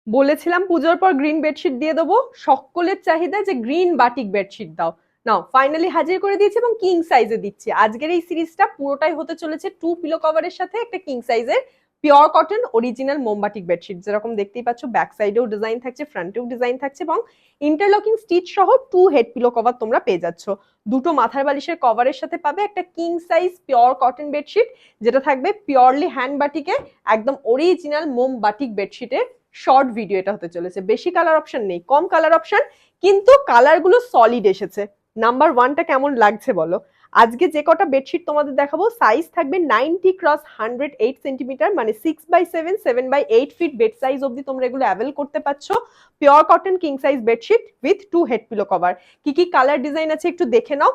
বলেছিলাম পুজোর পর গ্রিন বেডশিট দিয়ে দেবো, সকলের চাহিদা যে গ্রিন বাটিক বেডশিট দাও। নাও ফাইনালি হাজির করে দিয়েছি এবং কিং সাইজে দিচ্ছি। আজকের এই সিরিজটা পুরোটাই হতে চলেছে 2 পিলো কভারের সাথে একটা কিং সাইজের পিওর কটন অরিজিনাল মোমবাটিক বেডশিট। যেরকম দেখতেই পাচ্ছ ব্যাক সাইডেও ডিজাইন থাকছে, ফ্রন্টেও ডিজাইন থাকছে এবং ইন্টারলকিং স্টিচ সহ 2 হেড পিলো কভার তোমরা পেয়ে যাচ্ছ। দুটো মাথার বালিশের কভারের সাথে পাবে একটা king size pure cotton bedsheet, যেটা থাকবে পিওরলি হ্যান্ড বাটিকে, একদম অরিজিনাল মোমবাটিক বেডশিটের শর্ট ভিডিও এটা হতে চলেছে। বেশি কালার অপশন নেই, কম কালার অপশন, কিন্তু কালার গুলো সলিড এসেছে। নাম্বার ওয়ানটা কেমন লাগছে বলো? আজকে যে কটা বেডশিট তোমাদের দেখাবো সাইজ থাকবে 90x108 সেন্টিমিটার, মানে 6x7 7x8 fit bed size অব্দি তোমরা এগুলো অ্যাভেল করতে পারছো। Pure cotton king size bedsheet with 2 head pillow cover. কি কি কালার ডিজাইন আছে একটু দেখে নাও।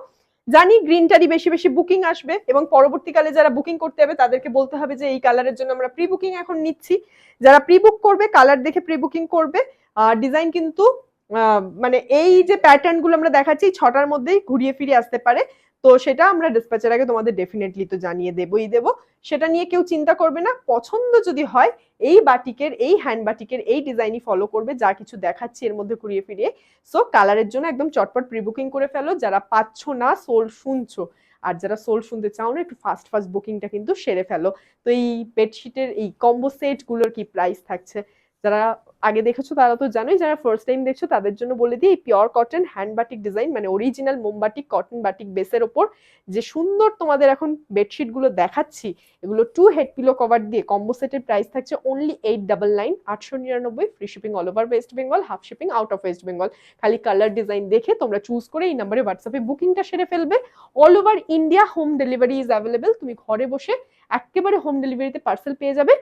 জানি গ্রিনটারই বেশি বেশি বুকিং আসবে এবং পরবর্তীকালে যারা বুকিং করতে হবে তাদেরকে বলতে হবে যে এই কালারের জন্য আমরা প্রি বুকিং এখন নিচ্ছি। যারা প্রি বুক করবে কালার দেখে প্রি বুকিং করবে। ডিজাইন কিন্তু মানে এই যে প্যাটার্ন গুলো আমরা দেখাচ্ছি 6টার মধ্যেই ঘুরিয়ে ফিরে আসতে পারে। তো সেটা আমরা ডিসপ্যাচের আগে তোমাদের ডেফিনেটলি তো জানিয়ে দেবই দেবো। সেটা নিয়ে কেউ চিন্তা করবে না। পছন্দ যদি হয় এই বাটিকের, এই হ্যান্ড বাটিকের এই ডিজাইনই ফলো করবে, যা কিছু দেখাচ্ছি এর মধ্যে ঘুরিয়ে ফিরিয়ে। সো কালারের জন্য একদম চটপট প্রি বুকিং করে ফেলো যারা পাচ্ছ না সোল শুনছো। আর যারা সোল শুনতে চাও না একটু ফাস্ট ফাস্ট বুকিংটা কিন্তু সেরে ফেলো। তো এই বেডশিটের এই কম্বো সেট গুলোর কি প্রাইস থাকছে, যারা আগে দেখেছো তারা তো জানোই, যারা ফার্স্ট টাইম দেখছো তাদের জন্য বলে দিই, এই pure cotton hand batik design মানে অরিজিনাল মোমবাটিক কটন বাটিক বেসের ওপর যে সুন্দর তোমাদের এখন বেডশিট গুলো দেখাচ্ছি, এগুলো 2 হেড পিলো কভার দিয়ে কম্বো সেটের প্রাইস থাকছে only 899, 899, free shipping all over West Bengal, half shipping out of West Bengal. খালি কালার ডিজাইন দেখে তোমরা চুজ করে এই নাম্বারে হোয়াটসঅ্যাপে বুকিংটা সেরে ফেলবে। All over India home delivery is available. তুমি ঘরে বসে একেবারে হোম ডেলিভারিতে পার্সেল পেয়ে যাবে,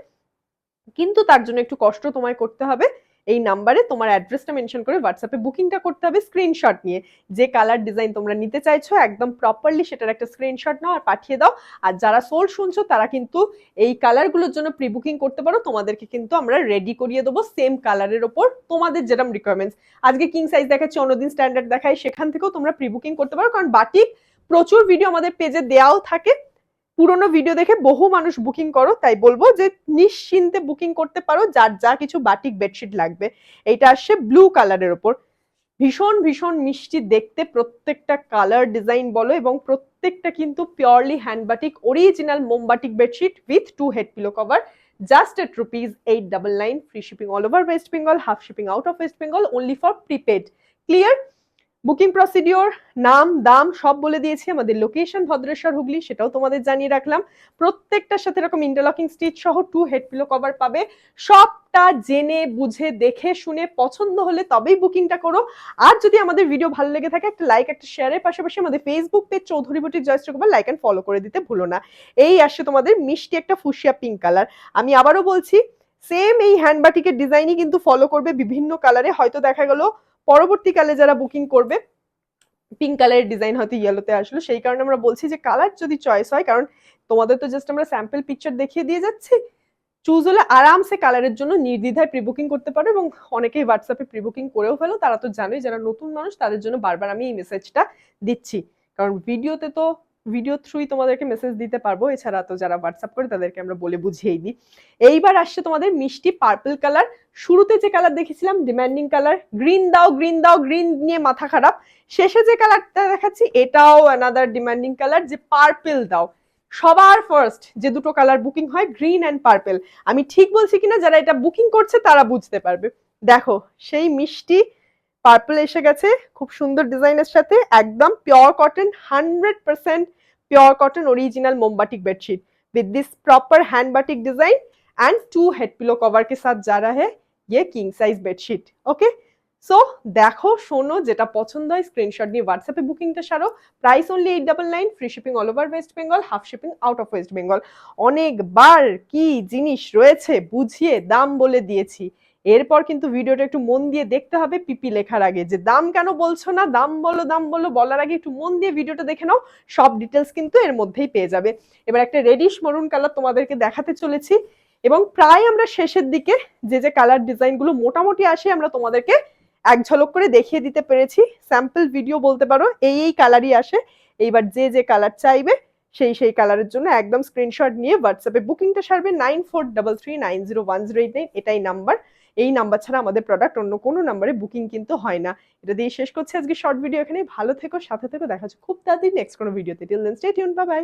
কিন্তু তার জন্য একটু কষ্ট তোমায় করতে হবে। এই নাম্বারে তোমার অ্যাড্রেসটা মেনশন করে হোয়াটসঅ্যাপে বুকিংটা করতে হবে স্ক্রিনশট নিয়ে। যে কালার ডিজাইন তোমরা নিতে চাইছো একদম প্রপারলি সেটার একটা স্ক্রিনশট নাও আর পাঠিয়ে দাও। আর যারা সোল শুনছো তারা কিন্তু এই কালারগুলোর জন্য প্রি বুকিং করতে পারো, তোমাদেরকে কিন্তু আমরা রেডি করিয়ে দেবো সেম কালারের ওপর তোমাদের যেরকম রিকোয়ারমেন্টস। আজকে কিং সাইজ দেখাচ্ছি, অন্যদিন স্ট্যান্ডার্ড দেখাই, সেখান থেকেও তোমরা প্রি বুকিং করতে পারো, কারণ বাটিক প্রচুর ভিডিও আমাদের পেজে দেওয়াও থাকে। পুরোনো ভিডিও দেখে বহু মানুষ বুকিং করো, তাই বলবো যে নিশ্চিন্তে বুকিং করতে পারো যার যা কিছু বাটিক বেডশিট লাগবে। এইটা আসছে ব্লু কালারের ওপর, ভীষণ ভীষণ মিষ্টি দেখতে প্রত্যেকটা কালার ডিজাইন বলো, এবং প্রত্যেকটা কিন্তু পিওরলি হ্যান্ড বাটিক অরিজিনাল মোমবাটিক bedsheet with 2 head pillow cover, just at ₹899, free shipping all over West Bengal, half shipping out of West Bengal, only for prepaid. Clear? Booking procedure, নাম, দাম সব বলে দিয়েছি। আমাদের লোকেশন ভদ্রেশ্বর হুগলি, সেটাও তোমাদের জানিয়ে রাখলাম। প্রত্যেকটার সাথে এরকম ইন্টারলকিং স্টিচ সহ 2 হেড পিলো কভার পাবে। সবটা জেনে বুঝে দেখে শুনে পছন্দ হলে তবেই বুকিংটা করো। আর যদি আমাদের ভিডিও ভালো লেগে থাকে একটা লাইক একটা শেয়ারের পাশাপাশি আমাদের Facebook page Chowdhury boutique Joyshree Kumar like and follow করে দিতে ভুলো না। এই আসছে তোমাদের মিষ্টি একটা ফুসিয়া পিঙ্ক কালার। আমি আবারও বলছি সেম এই হ্যান্ড বাটিকের ডিজাইনই কিন্তু ফলো করবে বিভিন্ন কালারে। হয়তো দেখা গেল পরবর্তীকালে যারা বুকিং করবে পিঙ্ক কালারের ডিজাইন হয়তো ইয়েলোতে আসলো, সেই কারণে আমরা বলছি যে কালার যদি চয়েস হয়, কারণ তোমাদের তো জাস্ট আমরা স্যাম্পল পিকচার দেখিয়ে দিয়ে যাচ্ছি, চুজ হলে আরামসে কালারের জন্য নির্দ্বিধায় প্রি বুকিং করতে পারো। এবং অনেকেই হোয়াটসঅ্যাপে প্রি বুকিং করেও ফেলো, তারা তো জানোই, যারা নতুন মানুষ তাদের জন্য বারবার আমি এই মেসেজটা দিচ্ছি, কারণ ভিডিওতে তো ভিডিও থ্রুই তোমাদেরকে মেসেজ দিতে পারবো, এছাড়া তো যারা হোয়াটসঅ্যাপ করে তাদেরকে আমরা বলে বুঝিয়েই দিই। এইবার আসছে তোমাদের মিষ্টি পার্পল কালার। শুরুতে যে কালার দেখেছিলাম ডিমান্ডিং কালার, গ্রিন দাও গ্রিন দাও গ্রিন নিয়ে মাথা খারাপ, শেষে যে কালারটা দেখাচ্ছি এটাও অ্যানাদার ডিমান্ডিং কালার, যে পার্পল দাও। সবার ফার্স্ট যে দুটো কালার বুকিং হয় গ্রিন অ্যান্ড পার্পল। আমি ঠিক বলছি কিনা যারা এটা বুকিং করছে তারা বুঝতে পারবে। দেখো সেই মিষ্টি পার্পল এসে গেছে খুব সুন্দর ডিজাইনের সাথে, একদম pure cotton 100% pure cotton original मोमबाटिक bedsheet with this proper hand batik design and 2 head pillow cover के साथ जा रहा है ये king size bedsheet. Okay so देखो शोनो जेटा पसंद है स्क्रीनशॉट निये व्हाट्सएपे बुकिंगटा सारो। Price only 899, free shipping all over West Bengal, half shipping out of West Bengal. অনেকবার কি জিনিস রয়েছে বুঝিয়ে দাম বলে দিয়েছি, এরপর কিন্তু ভিডিওটা একটু মন দিয়ে দেখতে হবে পিপি লেখার আগে, যে দাম কেন বলছো না, দাম বলো বলার আগে একটু মন দিয়ে ভিডিওটা দেখে নাও, সব ডিটেলস কিন্তু এর মধ্যেই পেয়ে যাবে। এবার একটা রেডিশ মরুন কালার তোমাদেরকে দেখাতে চলেছি, এবং প্রায় আমরা শেষের দিকে যে যে কালার ডিজাইনগুলো মোটামুটি আসে আমরা তোমাদেরকে এক ঝলক করে দেখিয়ে দিতে পেরেছি। স্যাম্পল ভিডিও বলতে পারো, এই কালারই আসে। এইবার যে যে কালার চাইবে সেই কালারের জন্য একদম স্ক্রিনশট নিয়ে হোয়াটসঅ্যাপে বুকিংটা সারবে 9433901089, এটাই নাম্বার। এই নাম্বার ছাড়া আমাদের প্রোডাক্ট অন্য কোনো নাম্বারে বুকিং কিন্তু হয় না। এটা দিয়ে শেষ করছি আজকে শর্ট ভিডিও এখানে। ভালো থেকো, সাথে থেকো, দেখা হচ্ছে খুব তাড়াতাড়ি নেক্সট কোনো ভিডিওতে। Till then stay tuned, bye by.